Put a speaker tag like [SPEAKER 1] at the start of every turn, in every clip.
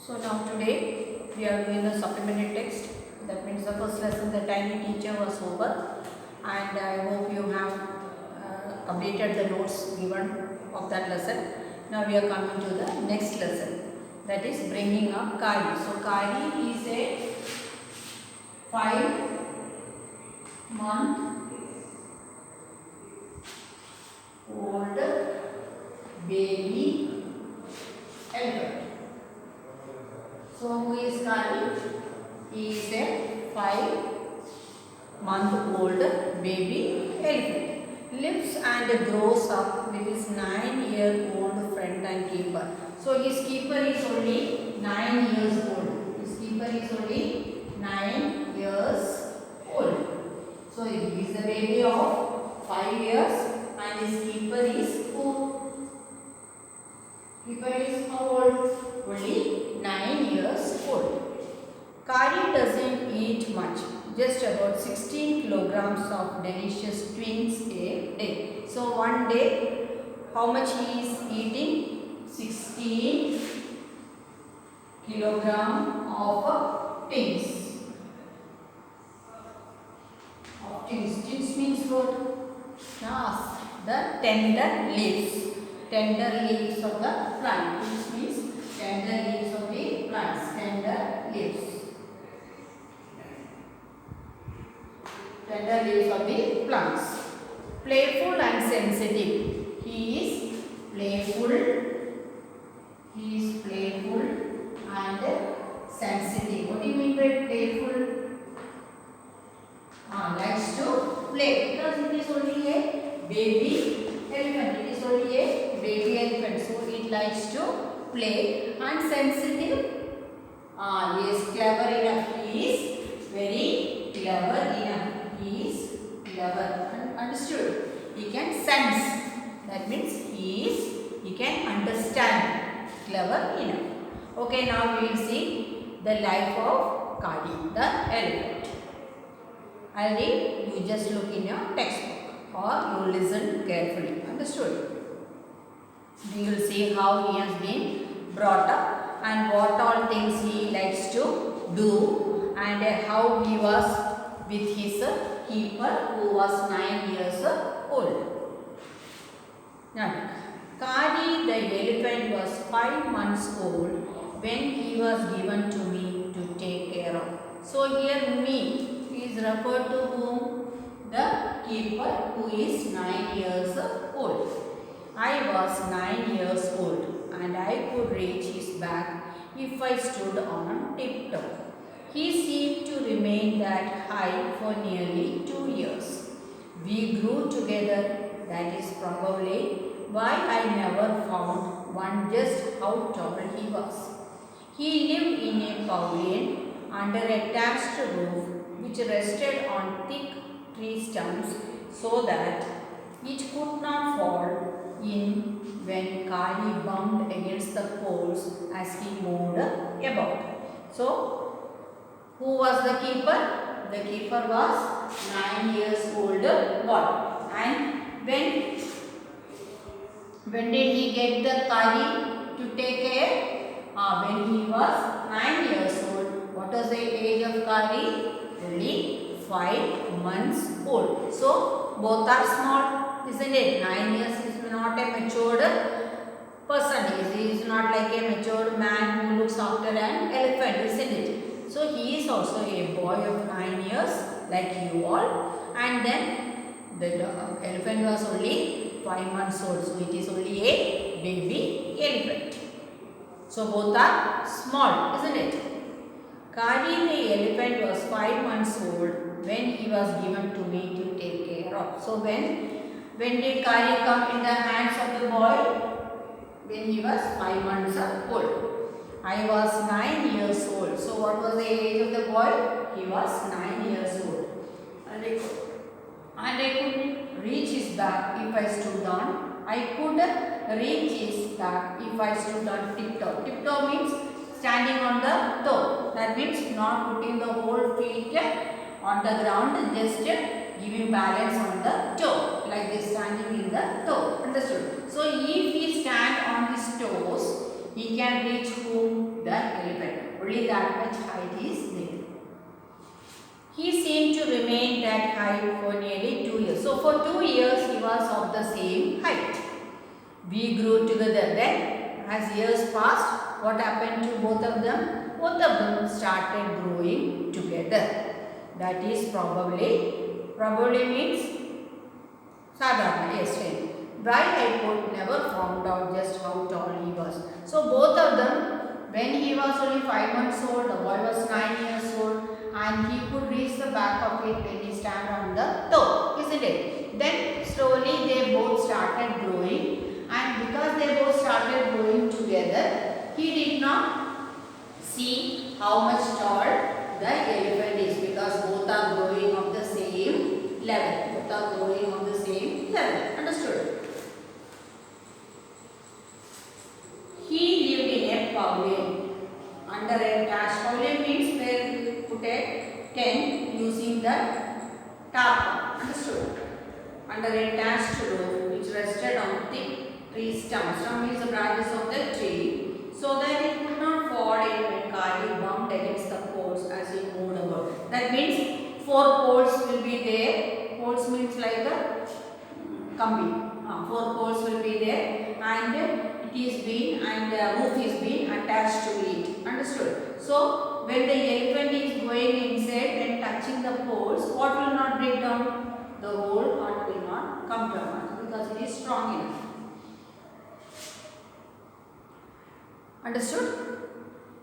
[SPEAKER 1] So now today we are doing a supplementary text. That means the first lesson the tiny teacher was over, and I hope you have updated the notes given of that lesson. Now we are coming to the next lesson, that is bringing up Kari. So Kari is a 5-month old baby elephant. So who is Kari? He is a 5-month-old baby elephant. Lives and grows up with his 9-year-old friend and keeper. So his keeper is only 9 years old. His keeper is only 9 years old. So he is the baby of 5 years and his keeper is who? Keeper is how old? Only 9 years old. Kari doesn't eat much, just about 16 kilograms of delicious twins a day. So one day, how much he is eating? 16 kilogram of twins. Twins means what? Yes, the tender leaves. Tender leaves of the plant. This means tender leaves of the plants. Tender leaves. Tender leaves of the plants. Playful and sensitive. He is playful. He is playful and sensitive. What do you mean by playful? Likes to play. Because it is only a baby elephant. It is only a baby elephant. So it likes to play. And sensitive. He is clever enough. He is very clever enough. He is clever. Understood? He can sense. That means he can understand. Clever enough. Okay, now we will see the life of Kari, the elephant. I'll read. You just look in your textbook or you listen carefully. Understood? We will see how he has been brought up and what all things he likes to do and how he was with his keeper who was 9 years old. Now, Kari the elephant was 5 months old when he was given to me to take care of. So here me is referred to whom? The keeper who is 9 years old. I was 9 years old and I could reach his back if I stood on tiptoe. He seemed to remain that high for nearly 2 years. We grew together, that is probably why I never found one just how tall he was. He lived in a pavilion under a thatched roof which rested on thick tree stumps so that it could not fall in when Kari bumped against the poles as he moved about. So, who was the keeper? The keeper was 9 years old boy. And when did he get the Kari to take care? When he was 9 years old. What was the age of Kari? Only 5 months old. So, both are small, isn't it? 9 years is not a matured person. He is not like a matured man who looks after an elephant, isn't it? So, he is also a boy of 9 years like you all. And then the elephant was only 5 months old. So, it is only a baby elephant. So, both are small, isn't it? Kari the elephant was 5 months old when he was given to me to take care of. So, when did Kari come in the hands of the boy? When he was 5 months old. I was 9 years old. So, what was the age of the boy? He was 9 years old. And I couldn't reach his back if I stood on. I could reach his back if I stood on tiptoe. Tiptoe means standing on the toe. That means not putting the whole feet on the ground, just giving balance on the toe. Like this, standing in the toe. Understood? So, if he stand on his toes, he can reach whom? The elephant. Only that much height is there. He seemed to remain that height for nearly 2 years. So for 2 years he was of the same height. We grew together. Then as years passed, what happened to both of them? Both of them started growing together. That is probably means sadharana, yes, why I could never found out just how tall he was. So both of them, when he was only 5 months old, the boy was 9 years old, and he could reach the back of it when he stand on the toe, isn't it? Then slowly they both started growing, and because they both started growing together, he did not see how much tall the elephant is, because both are growing of the same level. Both are growing of the same level. Understood? He lived in a pavilion under a thatched pavilion means where you put a tent using the tarpaulin. Understood? Under a thatched roof which rested on thick tree stumps. Stump means the branches of the tree, so that it could not fall in when Kali bumped against the poles as he moved about. That means 4 poles will be there. Poles means like a kambi. 4 poles will be there, and it is being, and the roof is being attached to it. Understood? So when the elephant is going inside and touching the poles, what will not break down? The whole part will not come down because it is strong enough. Understood?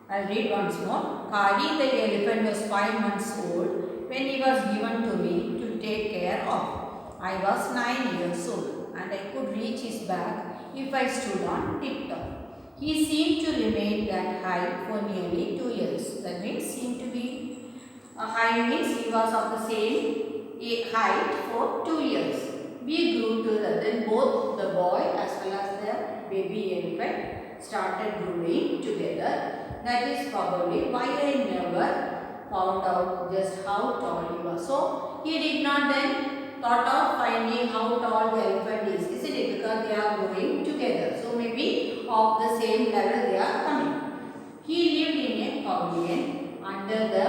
[SPEAKER 1] I'll read once more. Kali the elephant was 5 months old when he was given to me to take care of. I was 9 years old and I could reach his back if I stood on tiptoe. He seemed to remain that height for nearly 2 years. That means seemed to be a high means he was of the same height for 2 years. We grew together. Then both the boy as well as the baby elephant started growing together. That is probably why I never found out just how tall he was. So he did not then thought of finding how tall the elephant is, isn't it? Because they are growing together. So maybe of the same level they are coming. He lived in a pavilion under the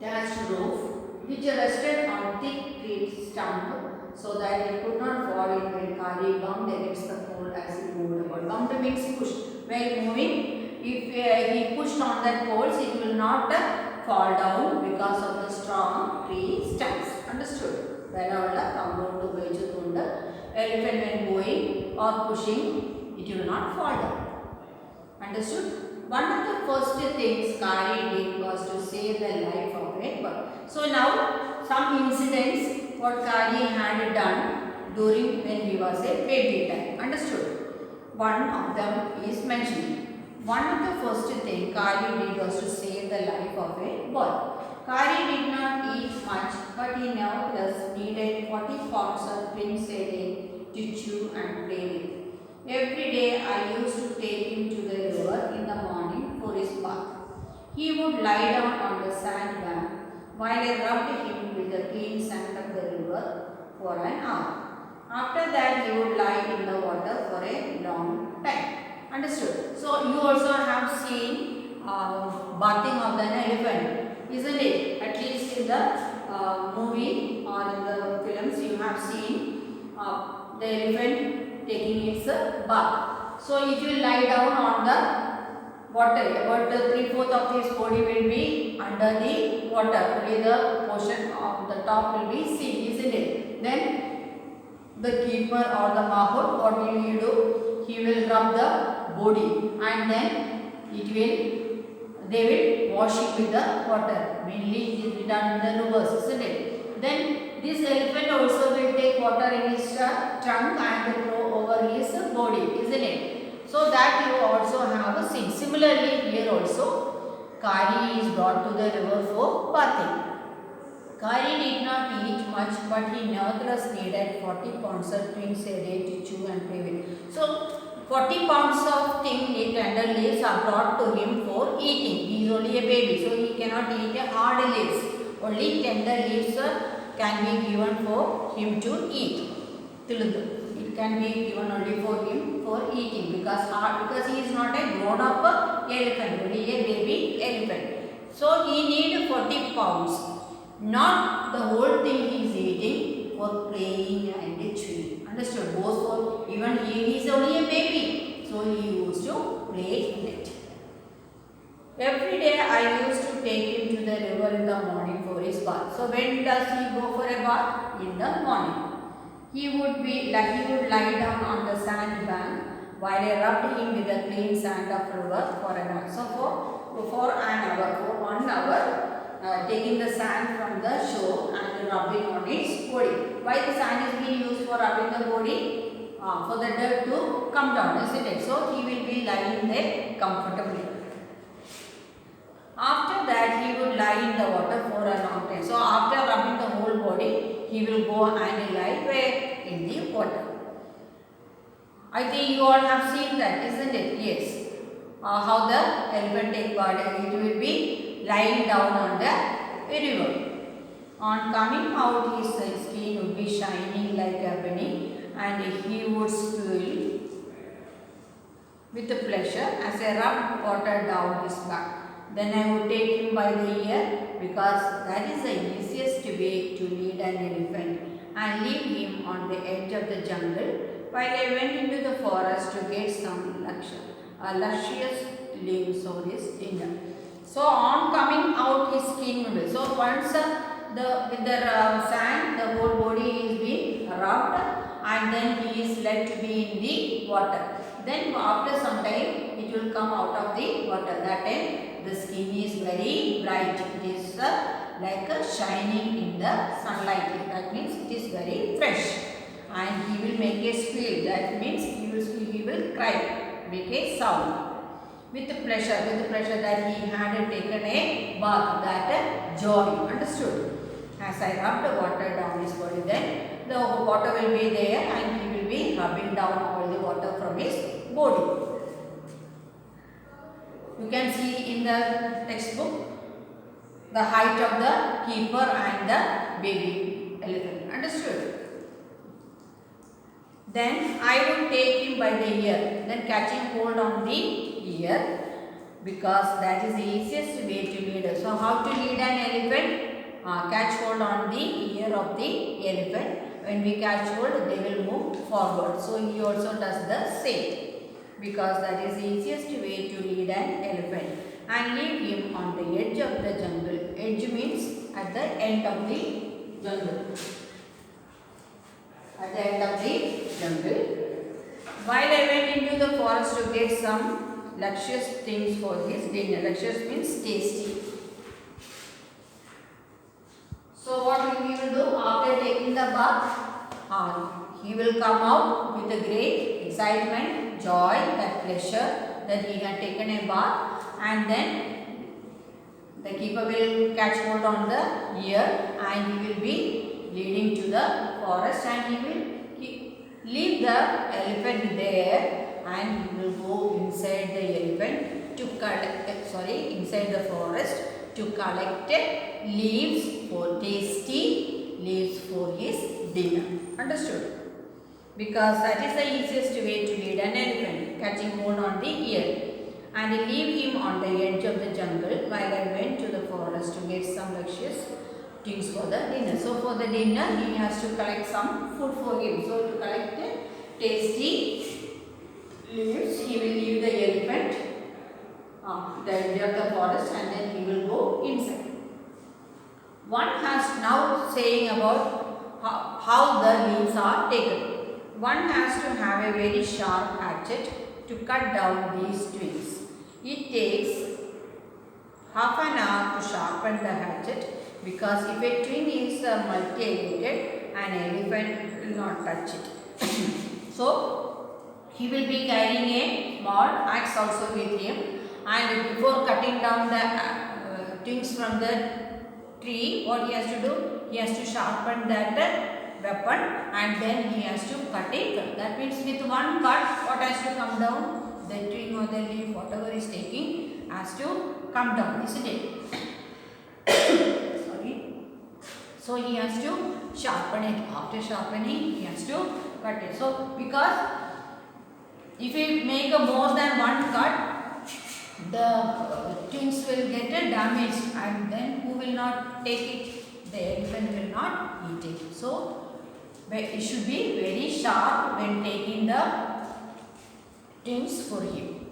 [SPEAKER 1] thatched roof which rested on thick tree stump, so that it could not fall in when Kali bumped against the pole as he moved about. Bumped means pushed. While moving, if he pushed on that poles, it will not fall down because of the strong tree stumps. Understood? Whenever compound to elephant when going or pushing, it will not fall down. Understood? One of the first things Kali did was to save the life of a bird. So now some incidents what Kali had done during when he was a baby time. Understood? One of them is mentioned. One of the first thing Kali did was to save the life of a boy. Kali did not eat much, but he nevertheless needed 40 pounds of prince a day to chew and play with. Every day I used to take him to the river in the morning for his bath. He would lie down on the sand bank while I rubbed him with the clean sand of the river for an hour. After that he would lie in the water for a long time. Understood? So you also have seen bathing of an elephant, isn't it? At least in the movie or in the films you have seen the elephant taking its bath. So it will lie down on the water. About 3/4 of his body will be under the water. Only the portion of the top will be seen, isn't it? Then the keeper or the mahut, what will he do? He will rub the body and then they will wash it with the water. Mainly it is done in the rivers, isn't it? Then this elephant also will take water in his trunk and throw over his body, isn't it? So that you also have a scene. Similarly here also Kali is brought to the river for bathing. Kali did not eat much, but he nevertheless needed 40 pounds of twigs a day to chew and play with. So 40 pounds of tender leaves are brought to him for eating. He is only a baby, so he cannot eat a hard leaves. Only tender leaves can be given for him to eat. It can be given only for him for eating because he is not a grown up elephant, only a baby elephant. So he need 40 pounds. Not the whole thing he is eating for playing and chewing. Understood? Both for even he is only a baby, so he used to play in it. Every day I used to take him to the river in the morning for his bath. So when does he go for a bath? In the morning. He would lie down on the sand bank while I rubbed him with the clean sand of river for an hour. So for 1 hour, taking the sand from the shore and rubbing on his body. Why the sand is being used for rubbing the body? For the dirt to come down, isn't it? So he will be lying there comfortably. After that, he would lie in the water for a long time. So after rubbing the whole body, he will go and lie where? In the water. I think you all have seen that, isn't it? Yes. How the elephant take bath, it will be lying down on the river. On coming out, his skin would be shining like ebony, and he would squeal with pleasure as I rubbed water down his back. Then I would take him by the ear because that is the easiest way to lead an elephant and leave him on the edge of the jungle while I went into the forest to get some luscious leaves for his dinner. So on coming out his skin will. So once with the sand, the whole body is being rubbed and then he is let to be in the water. Then after some time it will come out of the water. That time the skin is very bright. It is like shining in the sunlight. That means it is very fresh. And he will make a squeal. That means he will cry, make a sound. With pleasure that he had taken a bath, that joy. Understood? As I rubbed the water down his body, then the water will be there and he will be rubbing down all the water from his body. You can see in the textbook the height of the keeper and the baby elephant. Understood? Then I will take him by the ear, then catching hold on the ear because that is the easiest way to lead. So how to lead an elephant? Catch hold on the ear of the elephant. When we catch hold, they will move forward. So he also does the same because that is the easiest way to lead an elephant and leave him on the edge of the jungle. Edge means at the end of the jungle. At the end of the jungle. While I went into the forest to get some luscious things for his dinner. Luscious means tasty. So what he will do after taking the bath? He will come out with a great excitement, joy, that pleasure that he had taken a bath, and then the keeper will catch hold on the ear and he will be leading to the forest and he will leave the elephant there and he will go inside the elephant to inside the forest to collect leaves for tasty leaves for his dinner. Understood? Because that is the easiest way to lead an elephant, catching hold on the ear and leave him on the edge of the jungle while I went to the forest to get some luscious things for the dinner. So for the dinner he has to collect some food for him. So to collect tasty leaves, he will leave the elephant the edge of the forest and then he will go inside. One has now saying about how the leaves are taken. One has to have a very sharp hatchet to cut down these twigs. It takes half an hour to sharpen the hatchet because if a twig is multi-edged, an elephant will not touch it. So he will be carrying a small axe also with him, and before cutting down the twigs from the tree, what he has to do? He has to sharpen that weapon and then he has to cut it. That means with one cut, what has to come down? The twig or the leaf, whatever is taking, has to come down, isn't it? Sorry. So he has to sharpen it. After sharpening, he has to cut it. So because If we make a more than one cut, the twins will get a damage, and then who will not take it? The elephant will not eat it. So it should be very sharp when taking the twins for him.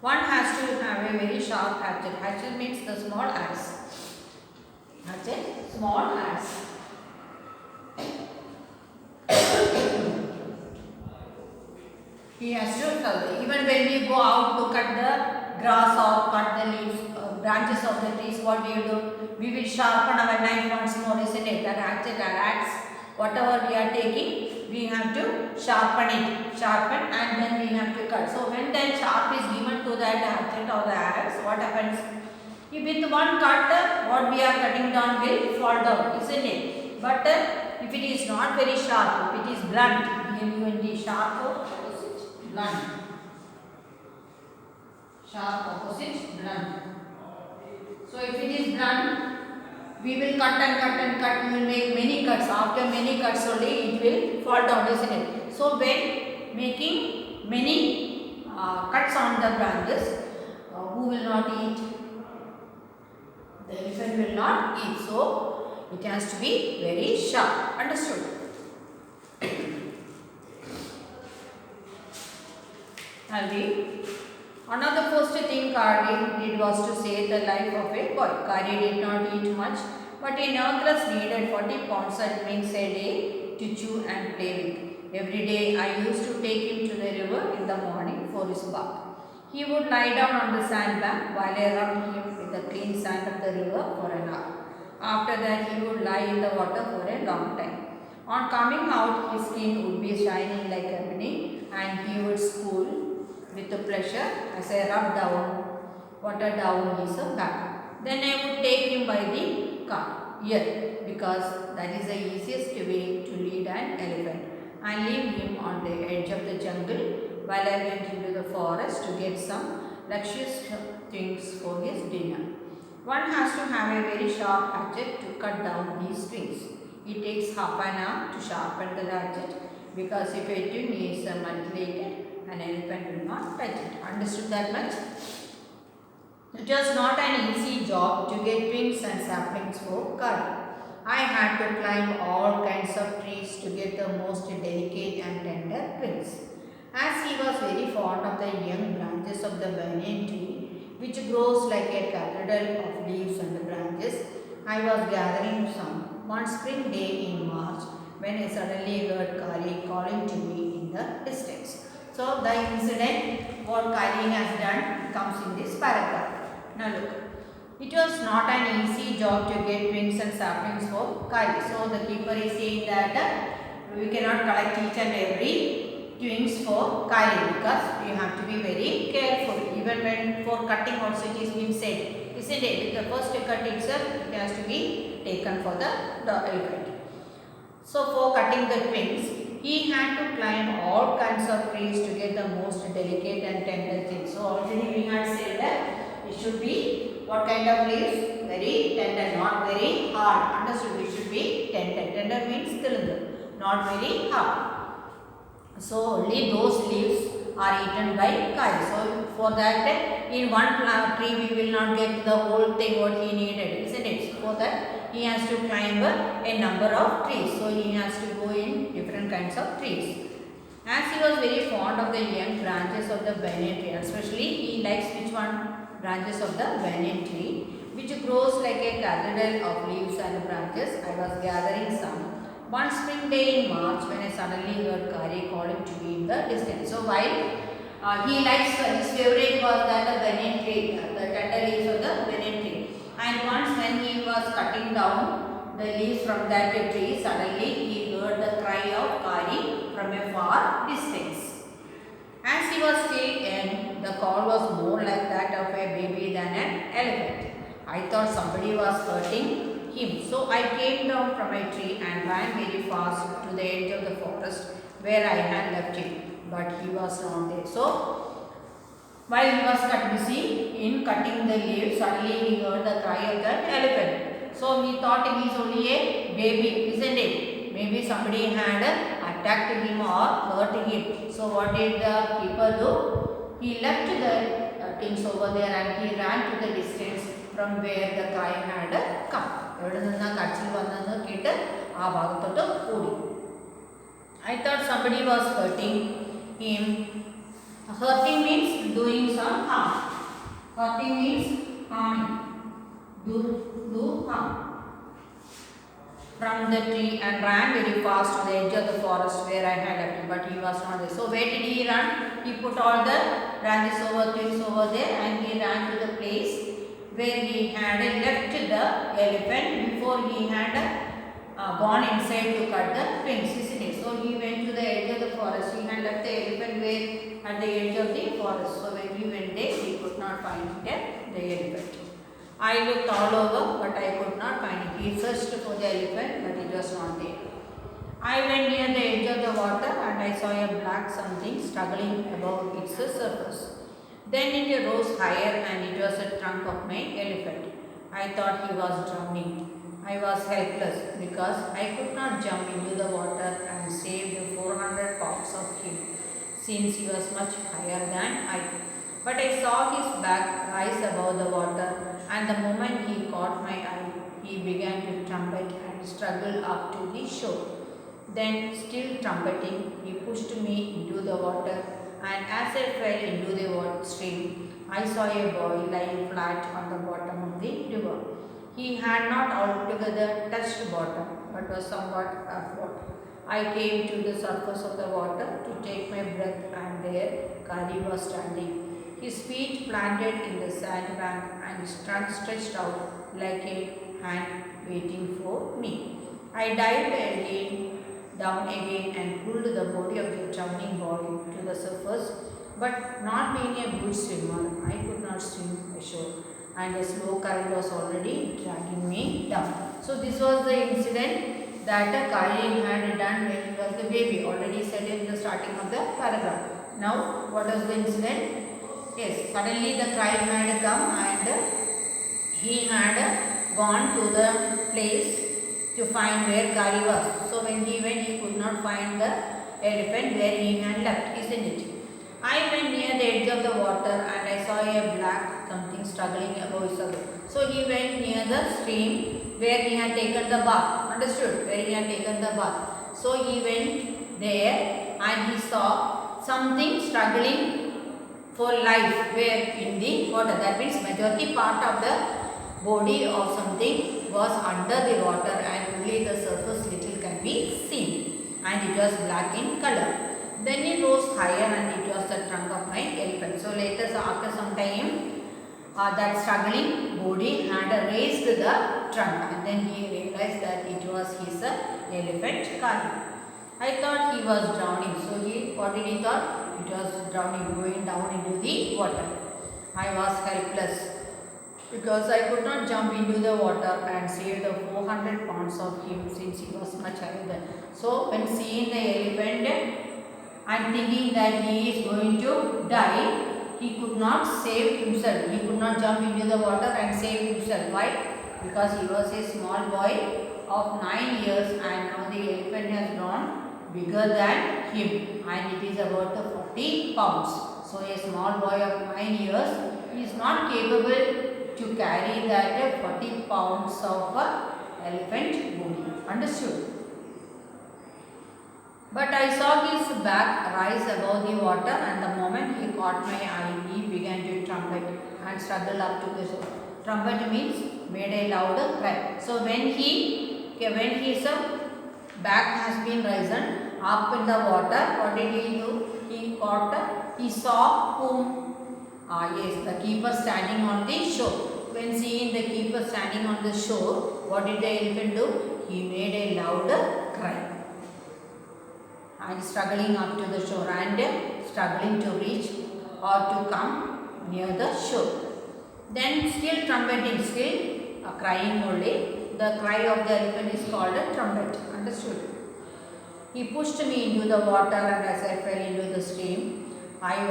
[SPEAKER 1] One has to have a very sharp hatchet. Hatchet means the small axe. Hatchet, small axe. He has to, even when we go out to cut the grass or cut the leaves, branches of the trees, what do you do? We will sharpen our knife once more, isn't it? That hatchet, that axe, whatever we are taking, we have to sharpen it, and then we have to cut. So when that sharp is given to that hatchet or the axe, what happens? With one cut, what we are cutting down will fall down, isn't it? But if it is not very sharp, if it is blunt, B-L-U-N-T, sharp or opposite, blunt. Sharp opposite, blunt. So if it is blunt, we will cut and cut and cut, we will make many cuts. After many cuts only it will fall down, isn't it? So when making many cuts on the branches, who will not eat? The elephant will not eat. So it has to be very sharp. Understood? I'll read. Another first thing Kari did was to save the life of a boy. Kari did not eat much, but he nevertheless needed 40 pounds and minks a day to chew and play with. Every day I used to take him to the river in the morning for his bath. He would lie down on the sandbank while I rubbed him with the clean sand of the river for an hour. After that he would lie in the water for a long time. On coming out, his skin would be shining like ebony and he would school with pleasure as I rubbed water down his back. Then I would take him by the ear, because that is the easiest way to lead an elephant, and leave him on the edge of the jungle while I went into the forest to get some luscious things for his dinner. One has to have a very sharp hatchet to cut down these twigs. It takes half an hour to sharpen the hatchet, because if a twig is mutilated, an elephant will not touch it. Understood that much? It was not an easy job to get twigs and saplings for Kari. I had to climb all kinds of trees to get the most delicate and tender twigs. As he was very fond of the young branches of the banyan tree, which grows like a cathedral of leaves and branches, I was gathering some one spring day in March when I suddenly heard Kari calling to me in the distance. So the incident what Kari has done comes in this paragraph. Now look, it was not an easy job to get twigs and saplings for Kari. So the keeper is saying that we cannot collect each and every twigs for Kari, because you have to be very careful. Even when for cutting also it is being said, isn't it? With the first cut itself, it has to be taken for the elephant. So for cutting the twigs, he had to climb all kinds of trees to get the most delicate and tender things. So already we had said that it should be what kind of leaves? Very tender, not very hard. Understood? It should be tender. Tender means tilundu, not very hard. So only those leaves are eaten by Kari. So for that, in one tree we will not get the whole thing what he needed, isn't it? So for that, he has to climb a number of trees. So he has to go in different kinds of trees. As he was very fond of the young branches of the banyan tree, especially he likes which one? Branches of the banyan tree, which grows like a cathedral of leaves and branches. I was gathering some one spring day in March when I suddenly heard Kari calling to me in the distance. So while he likes, his favorite was that the banyan tree, the tender leaves of the banyan tree. And once when he was cutting down the leaves from that tree, suddenly he heard the cry of Kari from a far distance. As he was still young, the call was more like that of a baby than an elephant. I thought somebody was hurting him. So I came down from a tree and ran very fast to the edge of the forest where I had left him. But he was not there. So while he was busy in cutting the leaves, suddenly he heard the cry of that elephant. So he thought he is only a baby, isn't it? Maybe somebody had attacked him or hurt him. So what did the keeper do? He left the things over there and he ran to the distance from where the cry had come. എവിടെ നിന്നാ കരച്ചിൽ വന്നെന്ന് കേട്ട് ആ ഭാഗത്തോട്ട് ഓടി. I thought somebody was hurting him. Hurting means doing some harm. Hurting means harming. Do harm. From the tree and ran very fast to the edge of the forest where I had left him, but he was not there. So where did he run? He put all the branches over, twigs over there, and he ran to the place where he had left the elephant before he had gone inside to cut the twigs, isn't it? So he went to the edge of the forest. He had left the elephant where at the edge of the forest. So when he went there, he could not find the elephant. I looked all over, but I could not find it. He searched for the elephant, but it was not there. I went near the edge of the water and I saw a black something struggling above its surface. Then it rose higher and it was a trunk of my elephant. I thought he was drowning. I was helpless because I could not jump into the water and save the 400 pounds of him, since he was much higher than I. But I saw his back rise above the water, and the moment he caught my eye, he began to trumpet and struggle up to the shore. Then, still trumpeting, he pushed me into the water, and as I fell into the stream, I saw a boy lying flat on the bottom of the river. He had not altogether touched bottom, but was somewhat athwart. I came to the surface of the water to take my breath, and there Kari was standing, his feet planted in the sandbank and his trunk stretched out like a hand waiting for me. I dived down again and pulled the body of the drowning boy to the surface, but not being a good swimmer, I could not swim ashore, and a slow current was already dragging me down. So this was the incident that Kari had done when he was the baby, already said in the starting of the paragraph. Now what was the incident? Yes, suddenly the cry had come and he had gone to the place to find where Kari was. So when he went, he could not find the elephant where he had left, isn't it? I went near the edge of the water and I saw a black something struggling above his head. So he went near the stream where he had taken the bath. Understood? Where he had taken the bath. So he went there and he saw something struggling for life where in the water. That means majority part of the body of something was under the water and only the surface little can be seen, and it was black in color. Then it rose higher and it was the trunk of my elephant. So later, after some time, that struggling body had raised the trunk, and then he realized that it was his elephant Kari. I thought he was drowning. So what did he thought? It was drowning, going down into the water. I was helpless because I could not jump into the water and save the 400 pounds of him, since he was much higher than. So when seeing the elephant and thinking that he is going to die, he could not save himself. He could not jump into the water and save himself. Why? Because he was a small boy of 9 years and now the elephant has grown bigger than him and it is about 40 pounds. So a small boy of 9 years is not capable to carry that 40 pounds of elephant body. Understood? But I saw his back rise above the water, and the moment he caught my eye, he began to trumpet and struggle up to the shore. Trumpet means made a loud cry. So when his back has been risen up in the water, what did he do? He saw whom? Yes, the keeper standing on the shore. When seeing the keeper standing on the shore, what did the elephant do? He made a loud cry and struggling up to the shore and struggling to reach or to come near the shore. Then still trumpeting, still crying only. The cry of the elephant is called a trumpet. Understood? He pushed me into the water and as I fell into the stream, I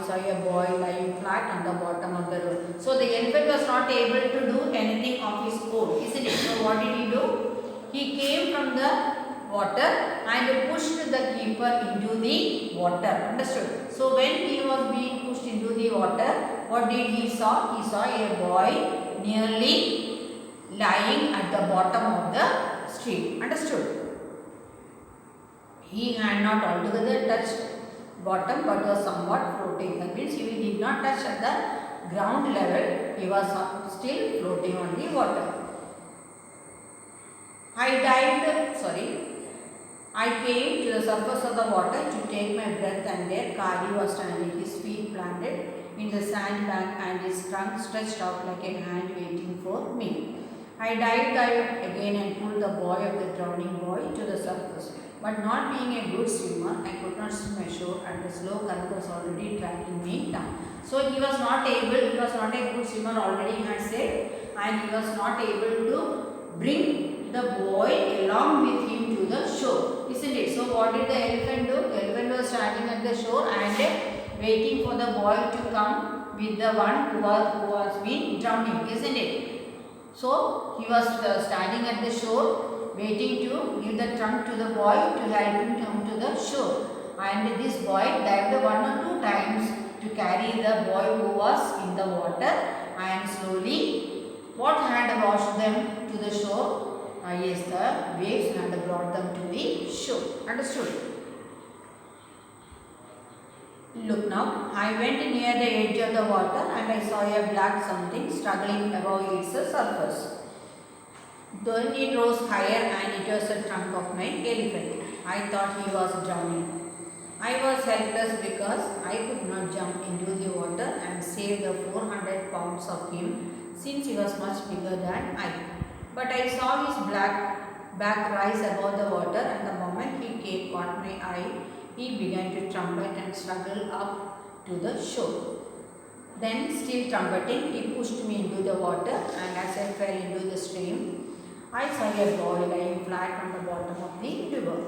[SPEAKER 1] saw a boy lying flat on the bottom of the river. So the elephant was not able to do anything of his own, isn't it? So what did he do? He came from the water and pushed the keeper into the water. Understood? So when he was being pushed into the water, what did he saw? He saw a boy nearly lying at the bottom of the stream. Understood? He had not altogether touched bottom but was somewhat floating. That means he did not touch at the ground level. He was still floating on the water. I came to the surface of the water to take my breath, and there Kari was standing, his feet planted in the sandbank and his trunk stretched out like a hand waiting for me. I dived again and pulled the boy of the drowning boy to the surface. But not being a good swimmer, I could not swim ashore and the slow current was already dragging me down. So he was not a good swimmer already had said, and he was not able to bring the boy along with him to the shore, isn't it? So what did the elephant do? The elephant was standing at the shore and waiting for the boy to come with the one who was been drowning, isn't it? So he was standing at the shore waiting to give the trunk to the boy to help him come to the shore, and this boy dived 1 or 2 times to carry the boy who was in the water, and slowly what had washed them to the shore? Yes, the waves had brought them to the shore. Understood? Look now, I went near the edge of the water and I saw a black something struggling above its surface. Then it rose higher and it was the trunk of my elephant. I thought he was drowning. I was helpless because I could not jump into the water and save the 400 pounds of him, since he was much bigger than I. But I saw his black back rise above the water, and the moment he caught my eye, he began to trumpet and struggle up to the shore. Then, still trumpeting, he pushed me into the water, and as I fell into the stream, I saw a boy lying flat on the bottom of the river.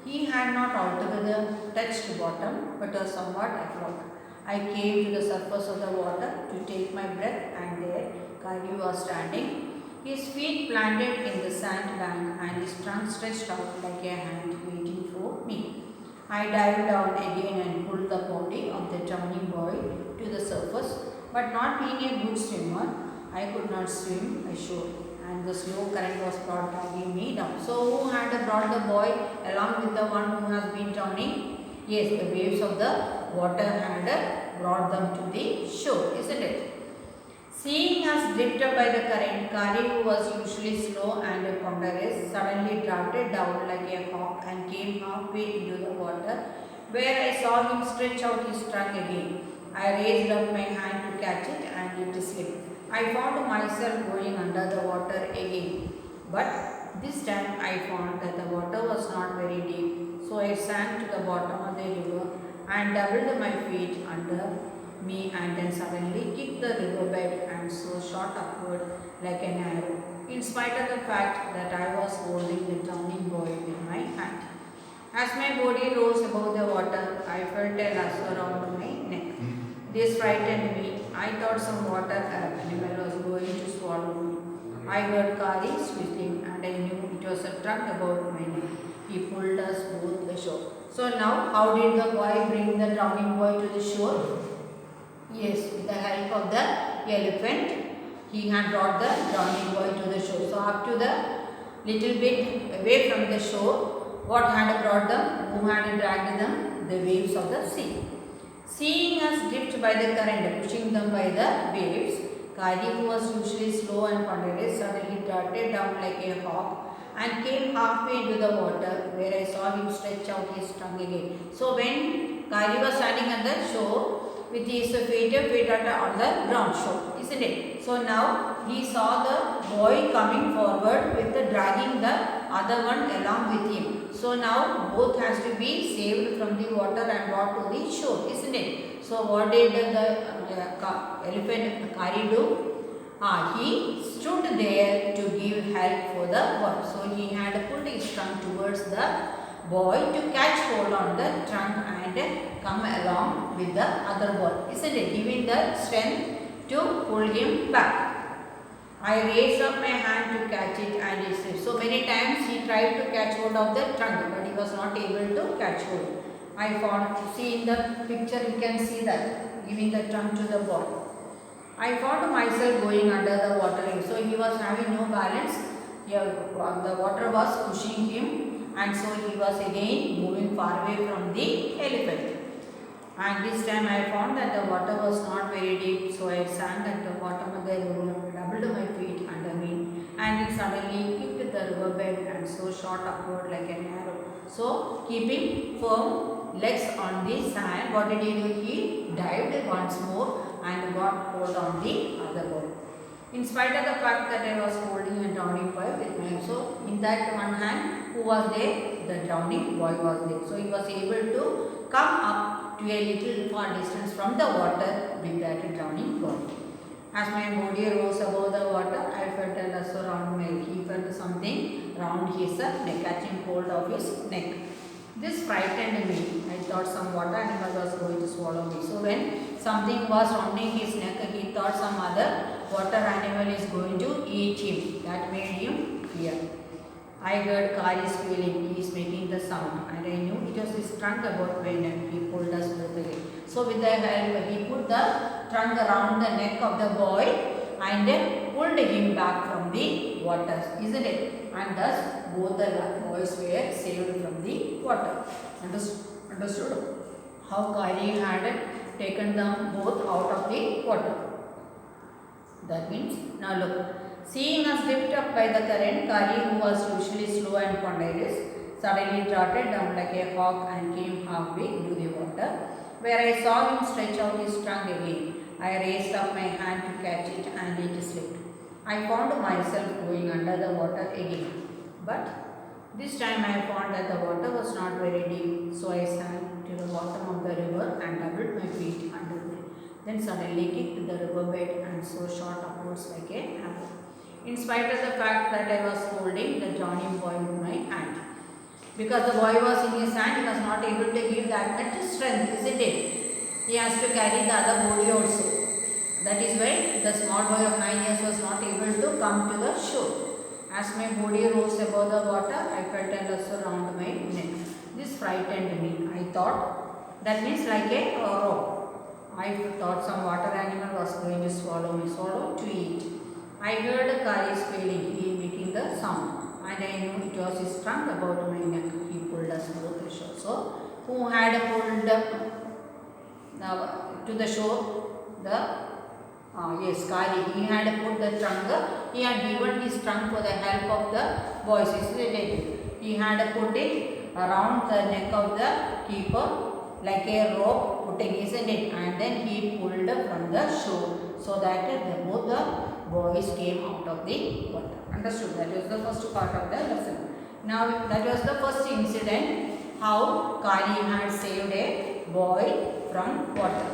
[SPEAKER 1] He had not altogether touched bottom, but was somewhat afloat. I came to the surface of the water to take my breath, and there Kari was standing, his feet planted in the sandbank and his trunk stretched out like a hand waiting for me. I dived down again and pulled the body of the drowning boy to the surface, but not being a good swimmer, I could not swim ashore, and the slow current was dragging me down. So who had brought the boy along with the one who has been drowning? Yes, the waves of the water had brought them to the shore, isn't it? Seeing us drifted by the current, Kari, who was usually slow and ponderous, suddenly drafted down like a hawk and came halfway into the water, where I saw him stretch out his trunk again. I raised up my hand to catch it, and it slipped. I found myself going under the water again, but this time I found that the water was not very deep, so I sank to the bottom of the river and doubled my feet under me, and then suddenly kicked the riverbed and so shot upward like an arrow, in spite of the fact that I was holding the drowning boy with my hand. As my body rose above the water, I felt a lasso around my neck. This frightened me. I thought some water animal was going to swallow me. I heard Kari squeaking, and I knew it was a trunk about my neck. He pulled us both ashore. So now, how did the boy bring the drowning boy to the shore? Yes, with the help of the elephant, he had brought the drowning boy to the shore. So up to the little bit away from the shore, what had brought them? Who had dragged them? The waves of the sea. Seeing us drift by the current, pushing them by the waves, Kari, who was usually slow and ponderous, suddenly darted down like a hawk and came halfway into the water, where I saw him stretch out his tongue again. So when Kari was standing on the shore, with his feet on the ground shore, isn't it? So now he saw the boy coming forward with the dragging the other one along with him. So now both has to be saved from the water and brought to the shore, isn't it? So what did the elephant Kari do? He stood there to give help for the boy. So he had pulled his trunk towards the boy to catch hold on the trunk and come along with the other boy, isn't it? Giving the strength to pull him back. I raised up my hand to catch it and it slipped. So many times he tried to catch hold of the trunk, but he was not able to catch hold. I found, see in the picture you can see that, giving the trunk to the boy. I found myself going under the water. So he was having no balance. Here, the water was pushing him, and so he was again moving far away from the elephant. And this time I found that the water was not very deep, so I sank at the bottom of the river, doubled my feet under me, and it suddenly kicked the river bed and so shot upward like an arrow. So, keeping firm legs on the sand, what did he do? He dived once more and got hold on the other board. In spite of the fact that I was holding a drowning boy with my, so in that one hand, who was there? The drowning boy was there. So, he was able to come up to a little far distance from the water with that drowning boy. As my body rose above the water, I felt a lasso round my neck. He felt something round his neck, catching hold of his neck. This frightened me. I thought some water animal was going to swallow me. So when something was rounding his neck, he thought some other water animal is going to eat him. That made him fear. I heard Kari squealing. He is making the sound, and I knew it was his trunk about my neck. He pulled us both again. So with the help, he put the trunk around the neck of the boy and pulled him back from the water, isn't it? And thus both the boys were saved from the water. Understood how Kari had taken them both out of the water. That means, now look. Seeing us lifted up by the current, Kari, who was usually slow and ponderous, suddenly trotted down like a hawk and came halfway into the water, where I saw him stretch out his trunk again. I raised up my hand to catch it and it slipped. I found myself going under the water again. But this time I found that the water was not very deep, so I sank to the bottom of the river and doubled my feet under me. Then suddenly kicked the riverbed and so shot upwards like a arrow. In spite of the fact that I was holding the drowning boy with my hand. Because the boy was in his hand, he was not able to give that much strength, isn't it? He has to carry the other body also. That is why the small boy of 9 years was not able to come to the shore. As my body rose above the water, I felt a lasso around my neck. This frightened me. I thought, that means like a rope. I thought some water animal was going to swallow me, to eat. I heard Kari squealing, he making the sound, and I knew it was his trunk about my neck. He pulled us both to shore. So, who had pulled to the shore? Yes, Kari. He had put the trunk. He had given his trunk for the help of the boys. He had put it around the neck of the keeper like a rope putting, isn't it? And then he pulled from the shore so that both the boys came out of the water. Understood? That was the first part of the lesson. Now that was the first incident, how Kari had saved a boy from water.